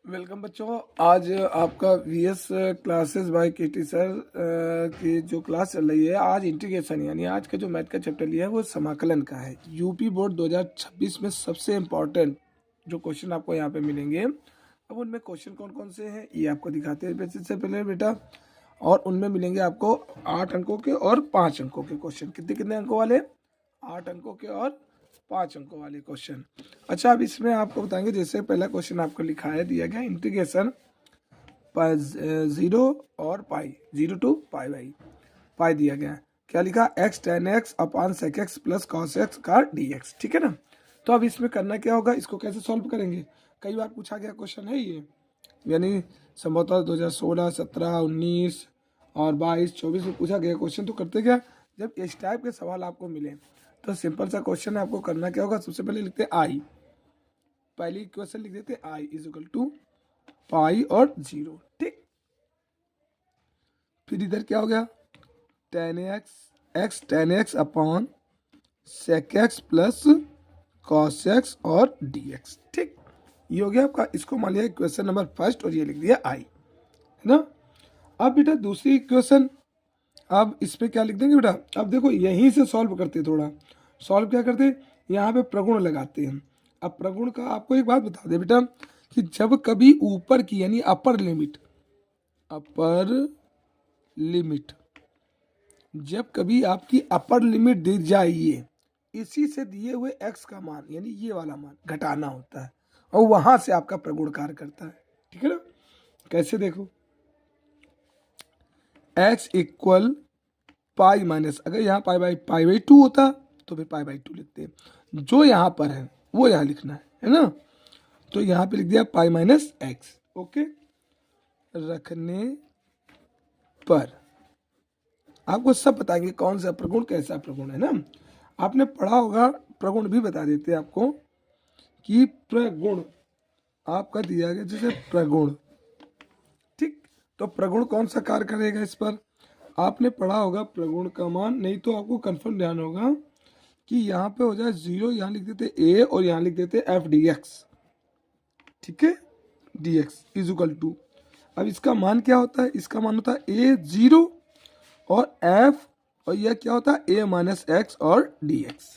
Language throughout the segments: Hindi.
वेलकम बच्चों। आज आपका VS classes by KT sir की जो क्लास चल रही है, आज इंटीग्रेशन यानी आज का जो मैथ का चैप्टर लिया है वो समाकलन का है। यूपी बोर्ड 2026 में सबसे इम्पोर्टेंट जो क्वेश्चन आपको यहाँ पे मिलेंगे, अब उनमें क्वेश्चन कौन कौन से हैं ये आपको दिखाते हैं से पहले बेटा। और उनमें मिलेंगे आपको 8 अंकों के और 5 अंकों के क्वेश्चन। कितने कितने अंकों वाले? 8 अंकों के और 5 अंकों वाले क्वेश्चन। अच्छा, अब इसमें आपको बताएंगे, जैसे पहला क्वेश्चन आपको लिखा है, दिया गया इंटीग्रेशन 0 और पाई, 0 to पाई बाई पाई दिया गया है। क्या लिखा? x tan x upon sec x plus cos x का dx। ठीक है ना। तो अब इसमें करना क्या होगा, इसको कैसे सॉल्व करेंगे? कई बार पूछा गया क्वेश्चन है ये, यानी संभवतः 2016, 17, 19 और 22, 24 में पूछा गया क्वेश्चन। तो करते क्या, जब इस टाइप के सवाल आपको मिले तो सिंपल सा क्वेश्चन है, आपको करना क्या होगा, सबसे पहले लिखते आई, पहली इक्वेशन लिख देते आई इज इक्वल टू पाई और 0। ठीक, फिर इधर क्या हो गया, tan x tan x upon sec x plus cos x और dx। ठीक, ये हो गया आपका, इसको मान लिया इक्वेशन नंबर फर्स्ट और ये लिख दिया आई, है ना। अब बेटा दूसरी इक्वेशन, अब इस पे क्या लिख देंगे बेटा, अब देखो यहीं से सॉल्व करते, थोड़ा सॉल्व क्या करते, यहाँ पे प्रगुण लगाते हैं। अब प्रगुण का आपको एक बात बता दे बेटा, कि जब कभी ऊपर की यानी अपर लिमिट जब कभी आपकी अपर लिमिट दी जाइए, इसी से दिए हुए x का मान यानी ये वाला मान घटाना होता है, और वहां से आपका प्रगुण कार्य करता है। ठीक है ना। कैसे देखो, x इक्वल पाई माइनस, अगर यहाँ पाई बाई 2 होता तो फिर पाई बाई 2 लिखते हैं, जो यहाँ पर है वो यहाँ लिखना है ना। तो यहाँ पे लिख दिया पाई माइनस एक्स। ओके, रखने पर आपको सब बताएंगे कौन सा प्रगुण कैसा प्रगुण है ना। आपने पढ़ा होगा, प्रगुण भी बता देते हैं आपको कि प्रगुण आपका दिया गया जैसे प्रगुण। ठीक, तो प्रगुण कौन सा कार्य करेगा इस पर, आपने पढ़ा होगा प्रगुण का मान, नहीं तो आपको कंफर्म ध्यान होगा कि यहाँ पे हो जाए 0, यहाँ लिख देते a और यहाँ लिख देते f dx। ठीक है, dx इज इक्वल टू, अब इसका मान क्या होता है, इसका मान होता है a 0 और f, और यह क्या होता है a माइनस एक्स और dx।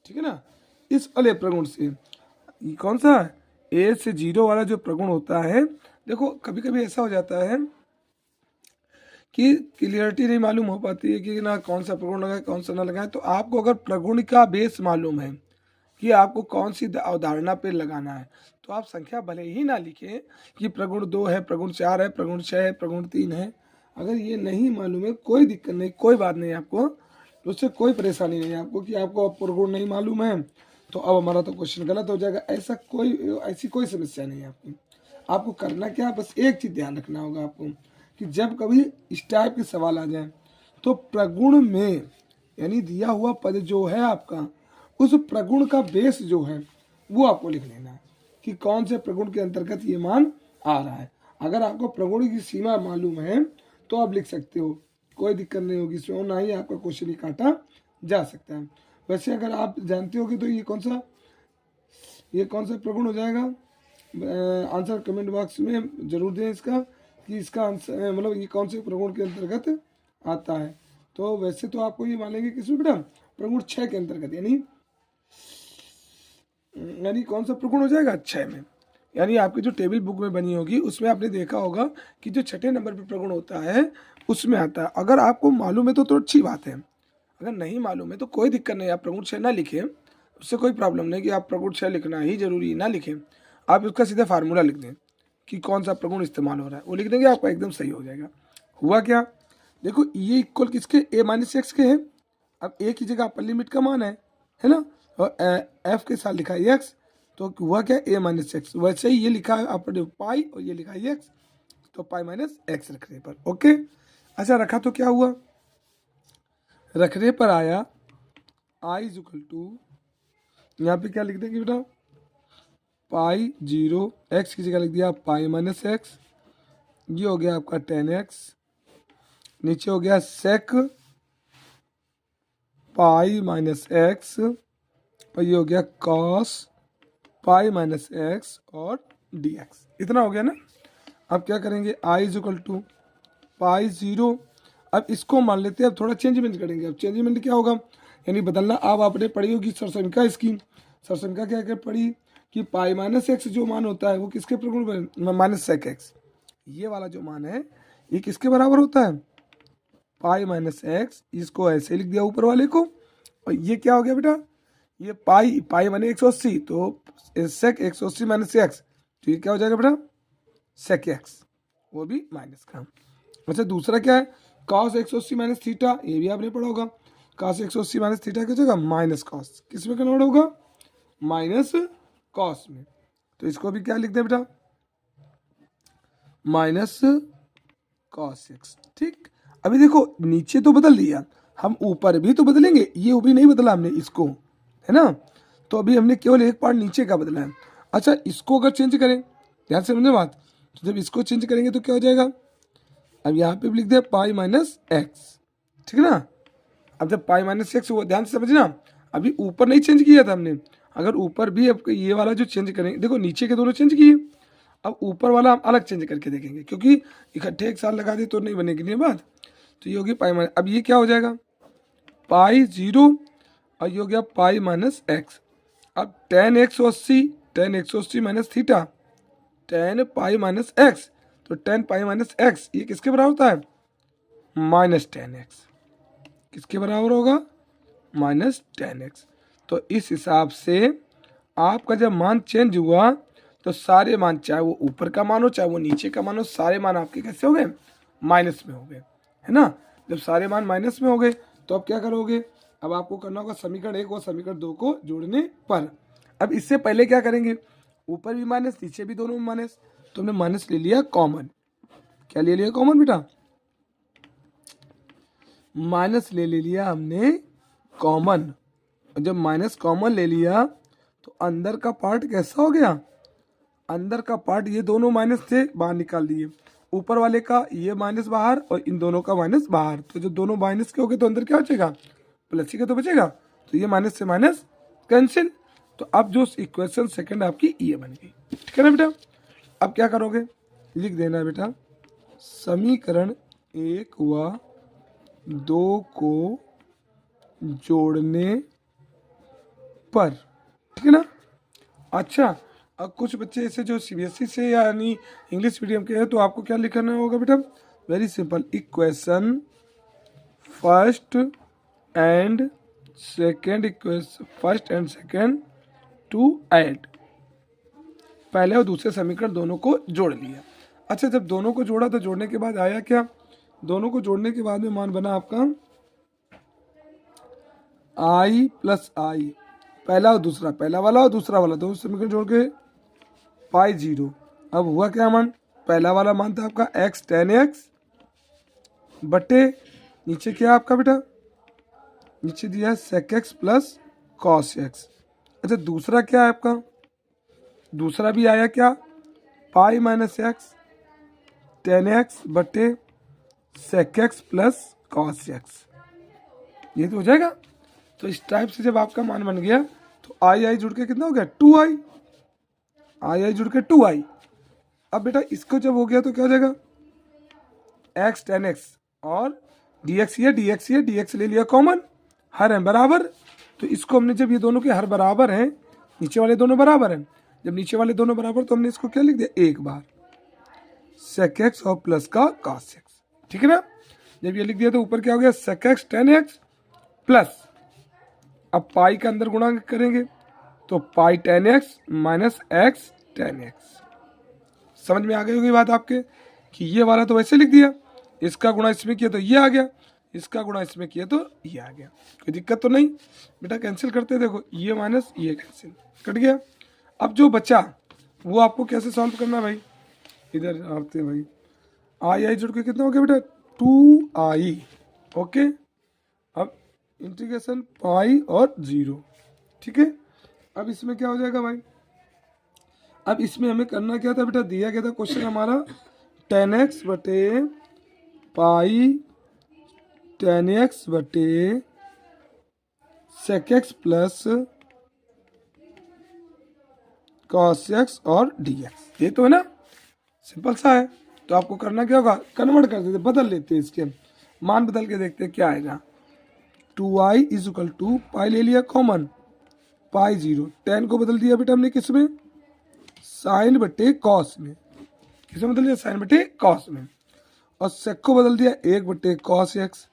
ठीक है ना। इस वाले प्रगुण से, ये कौन सा a से 0 वाला जो प्रगुण होता है, देखो कभी कभी ऐसा हो जाता है कि क्लियरिटी नहीं मालूम हो पाती है कि ना कौन सा प्रगुण लगाए कौन सा ना लगाए। तो आपको अगर प्रगुण का बेस मालूम है कि आपको कौन सी अवधारणा पे लगाना है, तो आप संख्या भले ही ना लिखें कि प्रगुण 2 है, प्रगुण 4 है, प्रगुण 6 है, प्रगुण 3 है। अगर ये नहीं मालूम है, कोई दिक्कत नहीं, कोई बात नहीं आपको, तो उससे कोई परेशानी नहीं है आपको कि आपको प्रगुण नहीं मालूम है तो अब हमारा तो क्वेश्चन गलत हो जाएगा। ऐसी कोई समस्या नहीं है आपको करना क्या, बस एक चीज़ ध्यान रखना होगा आपको कि जब कभी इस टाइप के सवाल आ जाए तो प्रगुण में यानी दिया हुआ पद जो है आपका, उस प्रगुण का बेस जो है वो आपको लिख लेना है कि कौन से प्रगुण के अंतर्गत ये मान आ रहा है। अगर आपको प्रगुण की सीमा मालूम है तो आप लिख सकते हो, कोई दिक्कत नहीं होगी इसमें, ना ही आपका क्वेश्चन ही काटा जा सकता है। वैसे अगर आप जानते हो कि तो ये कौन सा प्रगुण हो जाएगा, आंसर कमेंट बॉक्स में जरूर दें इसका कि इसका आंसर मतलब ये कौन से प्रगुण के अंतर्गत आता है। तो वैसे तो आपको ये मानेंगे किसमें बेटा, प्रगुण 6 के अंतर्गत, यानी कौन सा प्रगुण हो जाएगा 6 में। यानी आपकी जो टेबल बुक में बनी होगी उसमें आपने देखा होगा कि जो 6ठे नंबर पे प्रगुण होता है उसमें आता है। अगर आपको मालूम है तो अच्छी बात है, अगर नहीं मालूम है तो कोई दिक्कत नहीं, आप प्रगुण 6 ना लिखें, उससे कोई प्रॉब्लम नहीं कि आप प्रगुण 6 लिखना ही जरूरी ना लिखें, आप उसका सीधा फार्मूला लिख दें कि कौन सा प्रगुण इस्तेमाल हो रहा है, वो लिख देंगे आपका एकदम सही हो जाएगा। हुआ क्या, देखो ये इक्वल किसके, a माइनस एक्स के हैं। अब a की जगह अपर लिमिट का मान है ना, और f के साथ लिखा है x, तो हुआ क्या a माइनस एक्स। वैसे ही ये लिखा है अपर पाई और ये लिखा है x, तो पाई माइनस एक्स रखने पर ओके। अच्छा रखा तो क्या हुआ, रखने पर आया i इज इक्वल टू, यहाँ पे क्या लिख देंगे बेटा, पाई 0, एक्स की जगह लिख दिया पाई माइनस एक्स, ये हो गया आपका tan x, नीचे हो गया सेक पाई माइनस एक्स, और ये हो गया कॉस पाई माइनस एक्स और डी एक्स। इतना हो गया ना। अब क्या करेंगे, आई इज इक्वल टू पाई 0। अब इसको मान लेते हैं, अब थोड़ा चेंजमेंट करेंगे। अब चेंजमेंट क्या होगा, यानी बदलना। अब आपने पढ़ी होगी सरसंख्या इसकी। सरसंख्या क्या क्या पढ़ी कि पाई माइनस एक्स जो मान होता है वो किसके प्रगुण, माइनस सेक एक्स। ये वाला जो मान है ये किसके बराबर होता है, पाई माइनस एक्स। इसको ऐसे लिख दिया ऊपर वाले को, और ये क्या हो गया बेटा, ये पाई, पाई माने 180, तो सेक 180 माइनस एक्स, तो ये क्या हो जाएगा बेटा, सेक एक्स, वो भी माइनस का। अच्छा दूसरा क्या है, कॉस 180 माइनस थीटा, ये भी आपने पढ़ा होगा। कॉस 180 माइनस थीटा क्या हो जाएगा, माइनस कॉस। किस में कन्वर्ट होगा, माइनस कॉस में। तो इसको भी क्या लिख दे बेटा, माइनस कॉस एक्स। ठीक, अभी देखो नीचे तो बदल दिया, हम ऊपर भी तो बदलेंगे। ये भी नहीं बदला हमने इसको, है ना। तो अभी हमने केवल एक पार्ट नीचे का बदला है। अच्छा इसको अगर चेंज करें, ध्यान से समझे बात, तो जब इसको चेंज करेंगे तो क्या हो जाएगा, अब यहाँ पे भी लिख दे पाई माइनस एक्स, ठीक है ना। अब जब पाई माइनस एक्स हुआ, ध्यान से समझना, अभी ऊपर नहीं चेंज किया था हमने। अगर ऊपर भी अब ये वाला जो चेंज करेंगे, देखो नीचे के दोनों चेंज किए, अब ऊपर वाला हम अलग चेंज करके देखेंगे, क्योंकि इकट्ठे एक साथ लगा दे तो नहीं बनेगी नहीं बात। तो ये होगी पाई माइनस, अब ये क्या हो जाएगा, पाई 0, और ये हो गया पाई माइनस एक्स। अब टेन 180 माइनस थीटा, टेन पाई माइनस एक्स, तो टेन पाई माइनस एक्स ये किसके बराबर होता है, माइनस टेन एक्स। किसके बराबर होगा, माइनस टेन एक्स। तो इस हिसाब से आपका जब मान चेंज हुआ तो सारे मान, चाहे वो ऊपर का मान हो चाहे वो नीचे का मान हो, सारे मान आपके कैसे हो गए, माइनस में हो गए, है ना। जब सारे मान माइनस में हो गए तो अब क्या करोगे, अब आपको करना होगा समीकरण 1 और समीकरण 2 को जोड़ने पर। अब इससे पहले क्या करेंगे, ऊपर भी माइनस नीचे भी दोनों में माइनस, तो हमने माइनस ले लिया कॉमन। क्या ले लिया कॉमन बेटा, माइनस ले लिया हमने कॉमन। जब माइनस कॉमन ले लिया तो अंदर का पार्ट कैसा हो गया, अंदर का पार्ट ये दोनों माइनस थे बाहर निकाल दिए, ऊपर वाले का ये माइनस बाहर और इन दोनों का माइनस बाहर। तो जब दोनों माइनस के हो गए तो अंदर क्या बचेगा, प्लस ही का तो बचेगा। तो ये माइनस से माइनस कैंसिल। तो अब जो इक्वेशन सेकंड आपकी ये बन गई, ठीक है ना बेटा। अब क्या करोगे, लिख देना बेटा समीकरण 1 व 2 को जोड़ने पर, ठीक है ना। अच्छा अब कुछ बच्चे ऐसे जो सीबीएसई से यानी इंग्लिश मीडियम के हैं, तो आपको क्या लिखना होगा बेटा, very simple, equation first and second, equation first and second to add, पहले और दूसरे समीकरण दोनों को जोड़ लिया। अच्छा जब दोनों को जोड़ा तो जोड़ने के बाद आया क्या, दोनों को जोड़ने के बाद में मान बना आपका आई प्लस आई, पहला और दूसरा, पहला वाला और दूसरा वाला दोनों समीकरण जोड़ के पाई 0। अब हुआ क्या मान, पहला वाला मान था आपका एक्स टेन एक्स बटे नीचे क्या आपका बेटा, नीचे दिया है sec x plus cos x. अच्छा दूसरा क्या है आपका, दूसरा भी आया क्या, pi minus x tan x बटे sec x plus cos x, ये तो हो जाएगा। तो इस टाइप से जब आपका मान बन गया तो आई आई जुड़ के कितना हो गया, 2i, आई आई जुड़ के 2i। अब बेटा इसको जब हो गया तो क्या हो जाएगा, एक्स टेन एक्स और डी एक्स ले लिया कॉमन, हर है बराबर। तो इसको हमने जब ये दोनों के हर बराबर हैं, नीचे वाले दोनों बराबर हैं, जब नीचे वाले दोनों बराबर तो हमने इसको क्या लिख दिया, एक बार सेक एक्स और प्लस का कॉस एक्स, ठीक है ना। जब ये लिख दिया तो ऊपर क्या हो गया, sec x tan x plus, अब पाई का अंदर गुणा करेंगे तो pi ten x minus x tan x. समझ में आ गई होगी बात आपके, कि ये वाला तो वैसे लिख दिया, इसका गुणा इसमें किया तो ये आ गया, इसका गुणा इसमें किया तो ये आ गया, कोई दिक्कत तो नहीं बेटा। कैंसिल करते देखो, ये माइनस ये कैंसिल कट गया। अब जो बचा वो आपको कैसे सॉल्व करना है भाई, इधर आते भाई, आई आई जुड़ के कितना हो गया बेटा, 2i, ओके। अब इंटीग्रेशन पाई और 0, ठीक है। अब इसमें क्या हो जाएगा भाई, अब इसमें हमें करना क्या था बेटा, दिया गया था क्वेश्चन हमारा टेन एक्स बटे पाई टेन एक्स बटे sec x plus cos x और डी एक्स। ये तो है ना, सिंपल सा है। तो आपको करना क्या होगा, कन्वर्ट कर देते, बदल लेते हैं, इसके मान बदल के देखते हैं क्या आएगा। 2i इज इक्वल टू पाई ले लिया कॉमन, पाई 0, tan को बदल दिया बेटा हमने किस में, साइन बटे कॉस में, किसमें बदल दिया, साइन बटे कॉस में, और सेक को बदल दिया 1 बटे कॉस एक्स,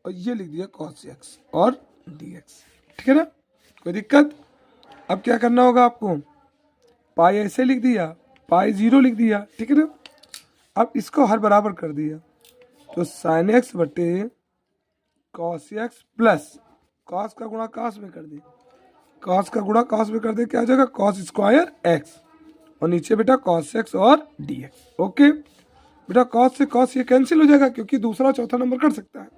और ये लिख दिया कॉस एक्स और dx। ठीक है ना, कोई दिक्कत। अब क्या करना होगा आपको, पाई ऐसे लिख दिया, पाई 0 लिख दिया, ठीक है ना। अब इसको हर बराबर कर दिया, तो साइन एक्स बटे कॉस एक्स प्लस कॉस का गुणा कॉस में कर दे, कॉस का गुणा कॉस में कर दे, क्या हो जाएगा, कॉस स्क्वायर एक्स, और नीचे बेटा कॉस एक्स और dx। ओके बेटा, कॉस से कॉस ये कैंसिल हो जाएगा, क्योंकि दूसरा चौथा नंबर कट सकता है।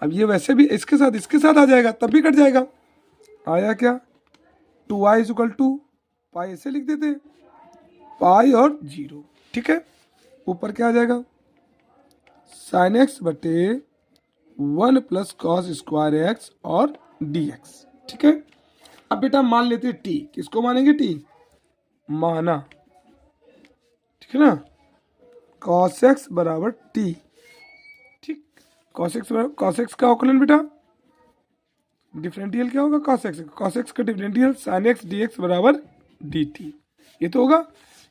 अब ये वैसे भी इसके साथ आ जाएगा, तब भी कट जाएगा। आया क्या, 2i इज इक्वल टू पाई ऐसे लिख देते, पाई और 0, ठीक है। ऊपर क्या आ जाएगा, साइन एक्स बटे 1 प्लस कॉस स्क्वायर एक्स और dx, ठीक है। अब बेटा मान लेते हैं t, किसको मानेंगे, t माना, ठीक है ना, कॉस एक्स बराबर t, ठीक। कॉस एक्स का अवकलन बेटा डिफरेंशियल क्या होगा, कॉस एक्स का डिफरेंशियल साइन एक्स dx बराबर dt, ये तो होगा।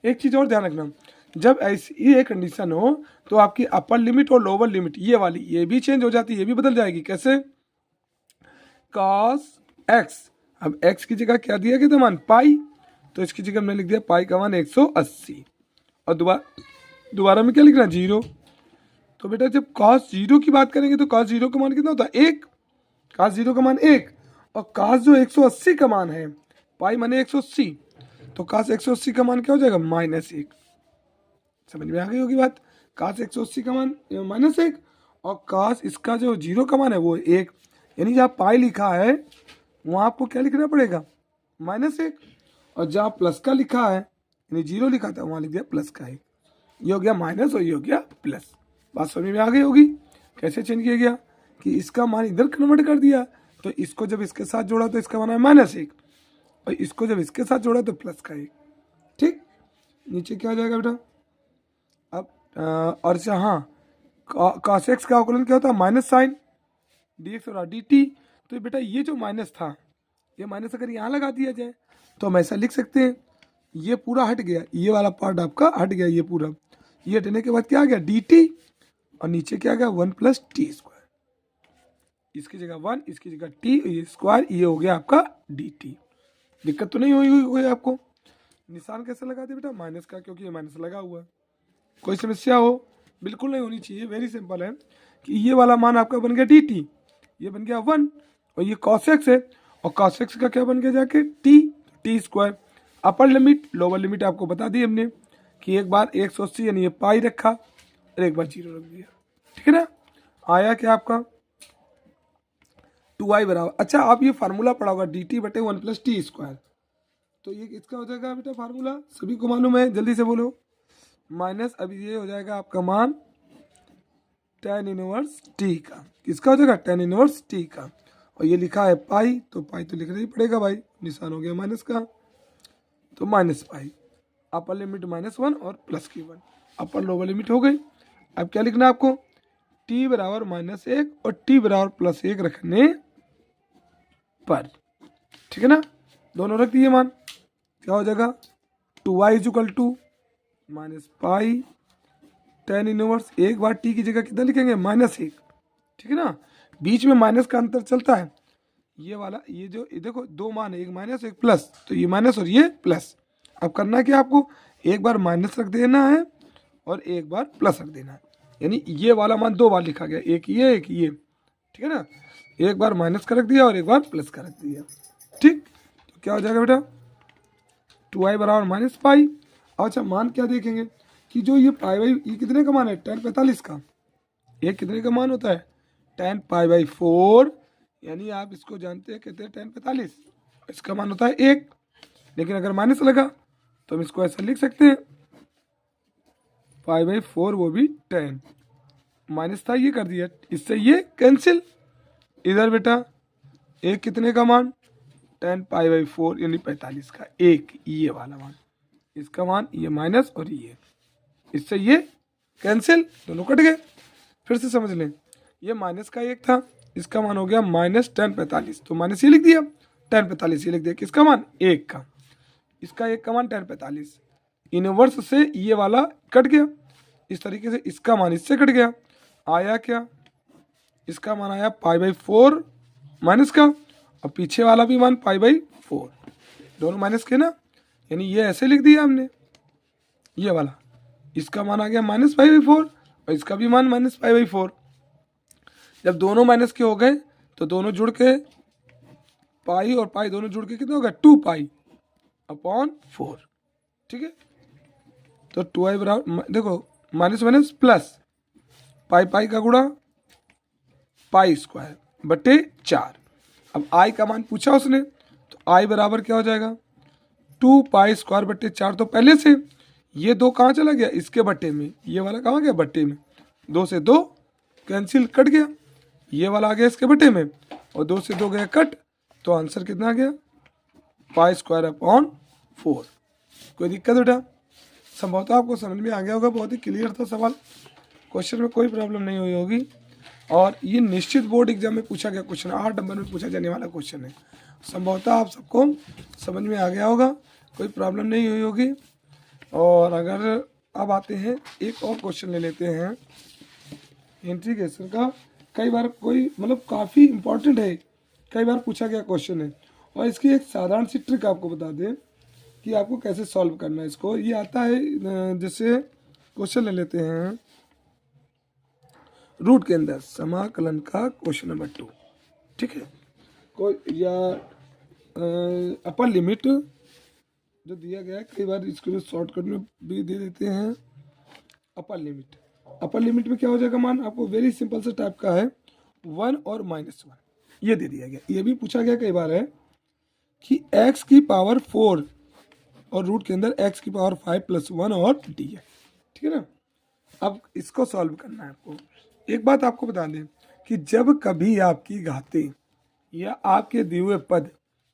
एक चीज़ और ध्यान रखना, जब ऐसी ये कंडीशन हो तो आपकी अपर लिमिट और लोअर लिमिट ये वाली ये भी चेंज हो जाती है, ये भी बदल जाएगी। कैसे, कॉस एक्स, अब एक्स की जगह क्या दिया गया था मान, पाई, तो इसकी जगह हमने लिख दिया पाई का मान 180, और दोबारा में क्या लिखना, 0। तो बेटा जब कॉस 0 की बात करेंगे तो कॉस 0 का मान कितना होता है, 1, कॉस 0 का मान 1, और कॉस जो 180 का मान है, पाई माने 180, तो कॉस 180 का मान क्या हो जाएगा, -1। समझ में आ गई होगी बात, कॉस 180 का मान -1, और कॉस इसका जो 0 का मान है वो 1, यानी जहाँ पाई लिखा है वहाँ आपको क्या लिखना पड़ेगा, -1, और जहाँ प्लस का लिखा है यानी 0 लिखा था वहाँ लिख दिया प्लस का 1। ये हो गया माइनस और ये हो गया प्लस। बात समझ में आ गई होगी कैसे चेंज किया गया, कि इसका मान इधर कन्वर्ट कर दिया, तो इसको जब इसके साथ जोड़ा तो इसका मान है -1, और इसको जब इसके साथ जोड़ा तो प्लस का 1, ठीक। नीचे क्या आ जाएगा बेटा, अब और हाँ, कॉस एक्स का अवकलन क्या होता है, माइनस साइन dx और dt। तो बेटा ये जो माइनस था, ये माइनस अगर यहाँ लगा दिया जाए तो हम ऐसा लिख सकते हैं, ये पूरा हट गया, ये वाला पार्ट आपका हट गया, ये पूरा, ये हटने के बाद क्या आ गया, dt, और नीचे क्या आ गया 1 + t², इसकी जगह 1, इसकी जगह t, ये स्क्वायर, ये हो गया आपका dt। दिक्कत तो नहीं हुई आपको। निशान कैसे लगाते बेटा, माइनस का, क्योंकि ये माइनस लगा हुआ है। कोई समस्या हो, बिल्कुल नहीं होनी चाहिए, वेरी सिंपल है कि ये वाला मान आपका बन गया dt, ये बन गया 1, और ये cos x है, और cos x का क्या बन गया जाके t²। Upper limit lower limit आपको बता दी हमने कि एक बार 180 यानी ये पाई रखा और एक बार 0 रख दिया, ठीक है ना। आया क्या आपका 2i बराबर, अच्छा आप ये फार्मूला पढ़ा होगा dt बटे 1 + t², तो ये इसका हो जाएगा बेटा फार्मूला, सभी को मालूम है, जल्दी से बोलो, माइनस अभी ये हो जाएगा आपका मान tan इनवर्स t का, किसका हो जाएगा, tan इनवर्स t का, और ये लिखा है पाई, तो पाई तो लिखना ही पड़ेगा भाई, निशान हो गया माइनस का, तो माइनस पाई, अपर लिमिट -1 और प्लस की 1, अपर लोअर लिमिट हो गई। अब क्या लिखना है आपको, t बराबर -1 और t बराबर +1 रखने पर, ठीक है ना, दोनों रख दिए मान, क्या हो जाएगा 2i is equal to -pi tan inverse, एक बार t की जगह कितना लिखेंगे, -1, ठीक है ना, बीच में माइनस का अंतर चलता है, ये वाला, ये जो ये देखो दो मान है, एक माइनस एक प्लस, तो ये माइनस और ये प्लस। अब करना क्या आपको, एक बार माइनस रख देना है और एक बार प्लस रख देना है, यानी ये वाला मान दो बार लिखा गया, एक ये, ठीक है ना, एक बार माइनस का रख दिया और एक बार प्लस का रख दिया, ठीक। तो क्या हो जाएगा बेटा 2i बराबर -पाई। अच्छा मान क्या देखेंगे कि जो ये पाई बाई, ये कितने का मान है, tan 45 का, ये कितने का मान होता है, tan π/4, यानी आप इसको जानते हैं कहते हैं tan 45, इसका मान होता है 1, लेकिन अगर माइनस लगा तो हम इसको ऐसा लिख सकते हैं π/4, वो भी tan, माइनस था ये कर दिया, इससे ये कैंसिल, इधर बेटा एक कितने का मान tan π/4 यानी 45 का, एक ये वाला मान, इसका मान ये माइनस और ये, इससे ये कैंसिल, दोनों कट गए। फिर से समझ लें, ये माइनस का 1 था, इसका मान हो गया माइनस 1045, तो माइनस ये लिख दिया, 1045 ये लिख दिया, किसका मान 1 का, इसका 1 का मान 1045, इनवर्स से ये वाला कट गया, इस तरीके से इसका मान इससे कट गया, आया क्या, इसका मान आया π/4 माइनस का, और पीछे वाला भी मान π/4, दोनों माइनस के ना, यानी ये ऐसे लिख दिया हमने, ये वाला, इसका मान आ गया माइनस π/4 और इसका भी मान माइनस π/4। जब दोनों माइनस के हो गए तो दोनों जुड़ के पाई और पाई दोनों जुड़ के कितना होगा 2π/4, ठीक है। तो 2i बराबर, देखो माइनस माइनस प्लस, पाई का गुणा π²/4। अब i का मान पूछा उसने, तो i बराबर क्या हो जाएगा 2π²/4। तो पहले से ये 2 कहाँ चला गया, इसके बट्टे में, ये वाला कहाँ गया बट्टे में, 2 से 2 कैंसिल, कट गया, ये वाला आ गया इसके बट्टे में और 2 से 2 गया कट, तो आंसर कितना आ गया π²/4। कोई दिक्कत बेटा, संभवतः आपको समझ में आ गया होगा, बहुत ही क्लियर था सवाल, क्वेश्चन में कोई प्रॉब्लम नहीं हुई होगी। और ये निश्चित बोर्ड एग्जाम में पूछा गया क्वेश्चन, 8 नंबर में पूछा जाने वाला क्वेश्चन है, संभवतः आप सबको समझ में आ गया होगा, कोई प्रॉब्लम नहीं हुई होगी। और अगर अब आते हैं एक और क्वेश्चन ले लेते हैं इंटीग्रेशन का, कई बार कोई मतलब काफ़ी इम्पोर्टेंट है, कई बार पूछा गया क्वेश्चन है, और इसकी एक साधारण सी ट्रिक आपको बता दें कि आपको कैसे सॉल्व करना है इसको। ये आता है, जैसे क्वेश्चन ले लेते हैं रूट के अंदर समाकलन का क्वेश्चन नंबर 2, ठीक है, कोई या अपर लिमिट जो दिया गया है, कई बार इसको शॉर्टकट में भी दे देते हैं अपर लिमिट। अपर लिमिट में क्या हो जाएगा मान, आपको वेरी सिंपल से टाइप का है 1 और -1, ये दे दिया गया। ये भी पूछा गया कई बार है कि x की पावर 4 और रूट के अंदर x की पावर 5 + 1 और dx, ठीक है ना। अब इसको सॉल्व करना है आपको। एक बात आपको बता दें कि जब कभी आपकी घातें या आपके दिए हुए पद,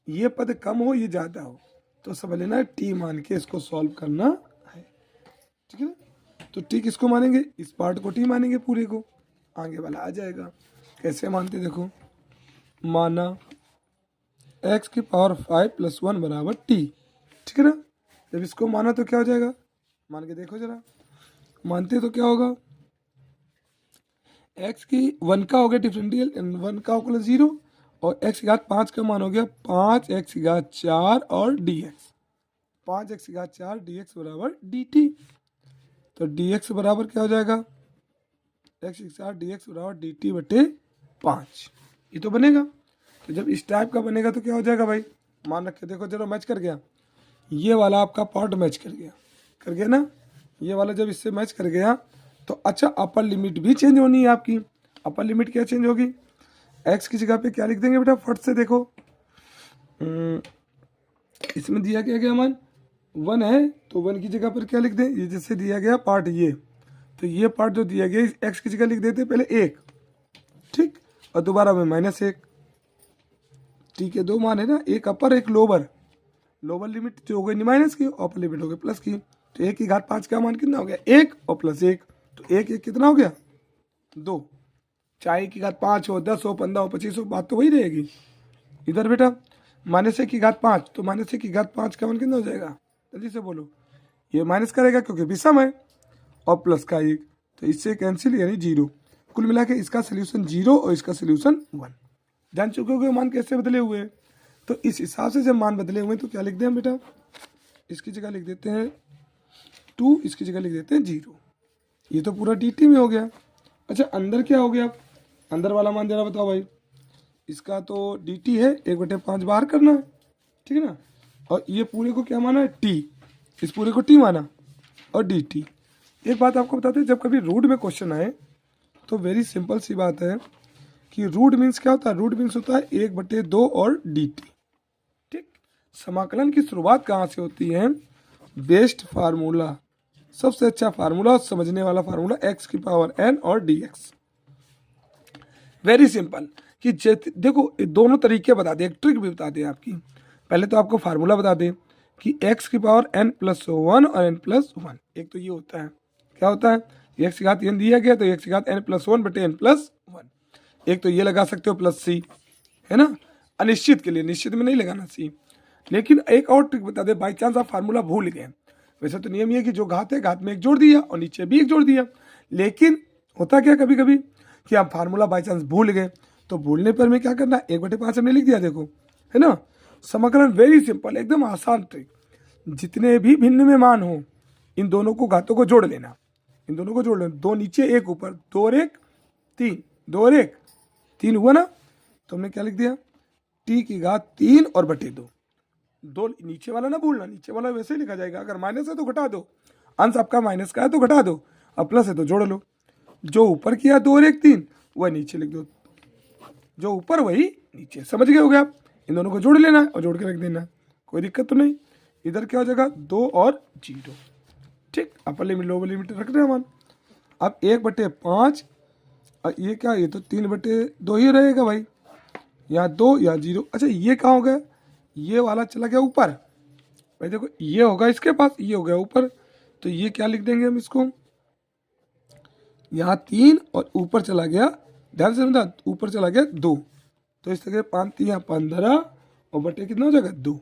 ये पद कम हो ये ज़्यादा हो, तो समझ लेना t मान के इसको सॉल्व करना है, ठीक है ना। तो t किसको मानेंगे, इस पार्ट को t मानेंगे, पूरे को, आगे वाला आ जाएगा। कैसे मानते देखो, माना x की पावर 5 + 1 बराबर t, ठीक है ना। जब इसको माना तो क्या हो जाएगा, मान के देखो जरा, मानते तो क्या होगा, x की 1 का हो गया डिफरेंशियल, 1 का होगा 0, और x की घात 5 का मान हो गया 5x की घात 4 और dx, 5x की घात 4 dx बराबर dt। तो dx बराबर क्या हो जाएगा, x की 4 dx बराबर dt/5, ये तो बनेगा। तो जब इस टाइप का बनेगा तो क्या हो जाएगा भाई, मान रखे देखो जरा मैच कर गया, ये वाला आपका पार्ट मैच कर गया ना, ये वाला जब इससे मैच कर गया तो अच्छा अपर लिमिट भी चेंज होनी है आपकी। अपर लिमिट क्या चेंज होगी, x की जगह पे क्या लिख देंगे बेटा, फट से देखो, इसमें दिया गया मान 1 है, तो 1 की जगह पर क्या लिख दें, ये जैसे दिया गया पार्ट ये, तो ये पार्ट जो दिया गया x की जगह लिख देते पहले 1, ठीक, और दोबारा में -1, ठीक है, 2 मान है ना, एक अपर एक लोअर, लोअर लिमिट जो हो गई माइनस की, अपर लिमिट हो गई प्लस की। तो 1 की घात 5 का मान कितना हो गया 1 और +1, तो 1 1 कितना हो गया 2, चाहे 1 की घात 5 हो, 10 हो, 15 हो, 25 हो, बात तो वही रहेगी। इधर बेटा -1 की घात 5, तो -1 की घात 5 का मान कितना हो जाएगा, जल्दी से बोलो, ये माइनस करेगा क्योंकि विषम है, और प्लस का 1, तो इससे कैंसिल यानी 0। कुल मिला के इसका सोल्यूशन 0 और इसका सोल्यूशन 1। जान चुके हो मान कैसे बदले हुए, तो इस हिसाब से जब मान बदले हुए तो क्या लिख दें हम बेटा, इसकी जगह लिख देते हैं 2, इसकी जगह लिख देते हैं 0, ये तो पूरा dt में हो गया। अच्छा अंदर क्या हो गया, अंदर वाला मान जरा बताओ भाई, इसका तो dt है, 1/5 बाहर करना है, ठीक है ना, और ये पूरे को क्या माना है t, इस पूरे को t माना और dt। एक बात आपको बताते हैं, जब कभी रूट में क्वेश्चन आए तो वेरी सिंपल सी बात है कि रूट मीन्स क्या होता है, रूट मीन्स होता है 1/2 और dt, ठीक। समाकलन की शुरुआत कहाँ से होती है, बेस्ट फार्मूला, सबसे अच्छा फार्मूला और समझने वाला फार्मूला x की पावर n और dx। वेरी सिंपल कि देखो दोनों तरीके बता दें, एक ट्रिक भी बता दें आपकी। पहले तो आपको फार्मूला बता दें कि एक्स की पावर n प्लस 1 और n प्लस 1। एक तो ये होता है, क्या होता है, एक्स की घात n दिया गया तो एक्स की घात n प्लस 1 बटे n प्लस 1। एक तो ये लगा सकते हो प्लस सी, है ना, अनिश्चित के लिए, निश्चित में नहीं लगाना सी। लेकिन एक और ट्रिक बता दे, बाई चांस आप फार्मूला भूल गए, वैसे तो नियम ये कि जो घात है घात में एक जोड़ दिया और नीचे भी एक जोड़ दिया, लेकिन होता क्या कभी कभी कि आप फार्मूला बाई चांस भूल गए, तो भूलने पर में क्या करना, 1/5 हमने लिख दिया, देखो, है ना। समाकलन वेरी सिंपल, एकदम आसान ट्रिक। जितने भी भिन्न में मान हो, इन दोनों को घातों को जोड़ लेना, इन दोनों को जोड़ लेना, 2 नीचे 1 ऊपर, 2 और 1 3, 2 और 1 3 हुआ ना, तो हमने क्या लिख दिया, टी की घात 3 और बटे 2। 2 नीचे वाला ना भूलना, नीचे वाला वैसे ही लिखा जाएगा, अगर माइनस है तो घटा दो, अंश आपका माइनस का है तो घटा दो, अब प्लस है तो जोड़ लो। जो ऊपर किया 2 और 1 3, वह नीचे लिख दो, जो ऊपर वही नीचे, समझ गए हो गया आप। इन दोनों को जोड़ लेना है और जोड़ के रख देना, कोई दिक्कत तो नहीं। इधर क्या हो जाएगा, 2 और 0, ठीक, अपर लिमिट लोअर लिमिट रख रहे हैं मान। अब 1/5 और ये क्या, ये तो 3/2 ही रहेगा भाई, यहाँ 2 या 0। अच्छा ये कहाँ हो गया, ये वाला चला गया ऊपर भाई, देखो ये होगा इसके पास, ये हो गया ऊपर, तो ये क्या लिख देंगे हम इसको, यहाँ 3 और ऊपर चला गया, ध्यान से समझा, ऊपर चला गया 2, तो इस तरह 5 3 15 और बटे कितना हो जाएगा 2,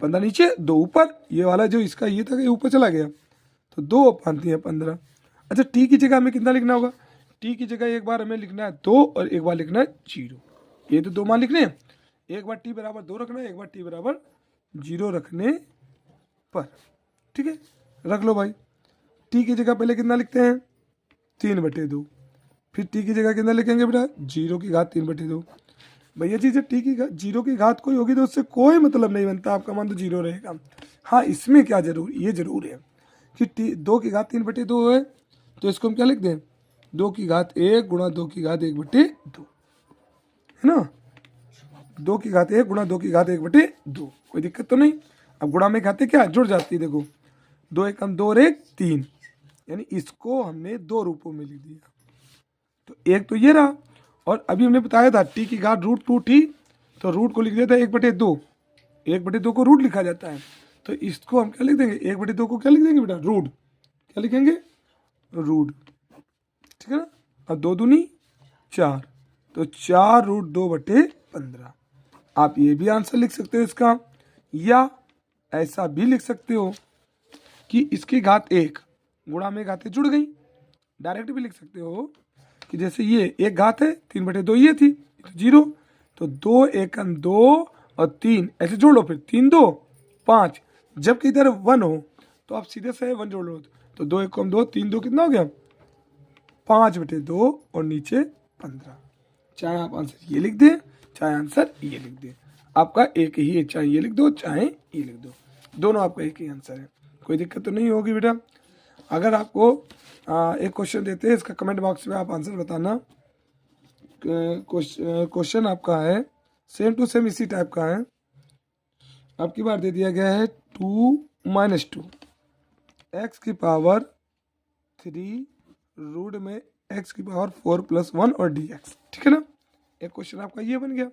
15 नीचे 2 ऊपर, ये वाला जो इसका ये था ये ऊपर चला गया, तो 2 और 5 3 15। अच्छा टी की जगह हमें कितना लिखना होगा, टी की जगह एक बार हमें लिखना है 2 और एक बार लिखना है 0, ये तो 2 मान लिखने हैं, एक बार टी बराबर 2 रखना है, एक बार टी बराबर 0 रखने पर, ठीक है, रख लो भाई। टी की जगह पहले कितना लिखते हैं 3/2, फिर टी की जगह कितना लिखेंगे बेटा 0 की घात 3/2। भैया जी जब टी की 0 की घात कोई होगी तो उससे कोई मतलब नहीं बनता, आपका मान तो 0 रहेगा। हाँ इसमें क्या जरूर, ये जरूर है कि टी 2 की घात 3/2 है, तो इसको हम क्या लिख दें, 2 की घात 1 गुणा 2 की घात 1/2, है ना, 2 की घात 1 गुणा 2 की घात 1/2, कोई दिक्कत तो नहीं। अब गुणा में घाते क्या जुड़ जाती है, देखो 2 1 2 और 1 3, यानी इसको हमने 2 रूपों में लिख दिया, तो एक तो ये रहा, और अभी हमने बताया था टी की घात √2 थी, तो रूट को लिख दिया था 1/2, 1/2 को रूट लिखा जाता है, तो इसको हम क्या लिख देंगे, 1/2 को क्या लिख देंगे बेटा रूट, क्या लिखेंगे रूट, ठीक है ना। अब 2 दूनी 4, तो 4√2/15। आप ये भी आंसर लिख सकते हो इसका, या ऐसा भी लिख सकते हो कि इसकी घात 1 गुणा में घातें जुड़ गई, डायरेक्ट भी लिख सकते हो कि जैसे ये एक घात है 3/2 ये थी, 0, तो 2 1 2 और 3 ऐसे जोड़ लो, फिर 3 2 5, जबकि इधर 1 हो तो आप सीधे से 1 जोड़ लो, तो 2 1 2 3 2 कितना हो गया 5/2 और नीचे 15। चाहे आप आंसर ये लिख दें चाहे आंसर ये लिख दें, आपका एक ही है, चाहे ये लिख दो चाहे ये लिख दो, दोनों आपका एक ही आंसर है, कोई दिक्कत तो नहीं होगी बेटा। अगर आपको एक क्वेश्चन देते हैं, इसका कमेंट बॉक्स में आप आंसर बताना। क्वेश्चन आपका है सेम टू सेम इसी टाइप का है, आपकी बार दे दिया गया है 2 - 2 x की पावर 3 रूट में x की पावर 4 + 1 और dx, ठीक है ना। एक क्वेश्चन आपका ये बन गया,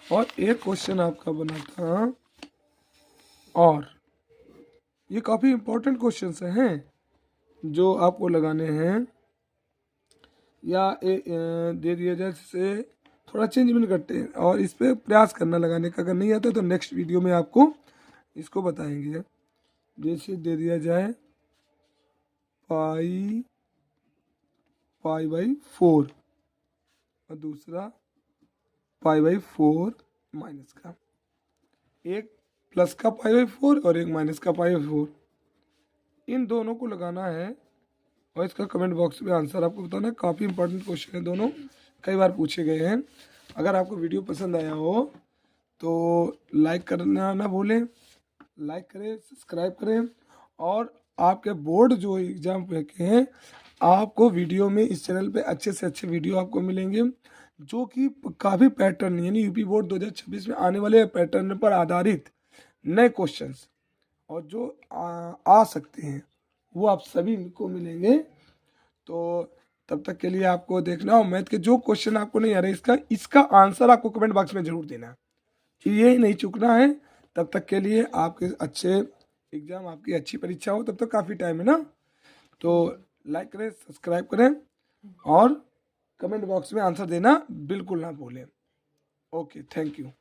और एक क्वेश्चन आपका बना था, और ये काफ़ी इंपॉर्टेंट क्वेश्चंस हैं जो आपको लगाने हैं, या दे दिया जाए जिससे थोड़ा चेंजमेंट करते हैं, और इस पर प्रयास करना लगाने का, अगर नहीं आता तो नेक्स्ट वीडियो में आपको इसको बताएंगे। जैसे दे दिया जाए π/4 और दूसरा π/4 माइनस का, एक प्लस का π/4 और एक माइनस का π/4, इन दोनों को लगाना है, और इसका कमेंट बॉक्स में आंसर आपको बताना है। काफ़ी इंपॉर्टेंट क्वेश्चन है दोनों, कई बार पूछे गए हैं। अगर आपको वीडियो पसंद आया हो तो लाइक करना ना भूलें, लाइक करें, सब्सक्राइब करें, और आपके बोर्ड जो एग्ज़ाम के हैं आपको वीडियो में इस चैनल पे अच्छे से अच्छे वीडियो आपको मिलेंगे, जो कि काफ़ी पैटर्न यानी यूपी बोर्ड 2026 में आने वाले पैटर्न पर आधारित नए क्वेश्चंस और जो आ सकते हैं वो आप सभी को मिलेंगे। तो तब तक के लिए आपको देखना हो मैथ के जो क्वेश्चन आपको नहीं आ रहे, इसका आंसर आपको कमेंट बॉक्स में जरूर देना है, कि ये नहीं चूकना है तब तक के लिए आपके अच्छे एग्ज़ाम, आपकी अच्छी परीक्षा हो, तब तक काफ़ी टाइम है ना। तो लाइक करें, सब्सक्राइब करें और कमेंट बॉक्स में आंसर देना बिल्कुल ना भूलें। Okay, thank you.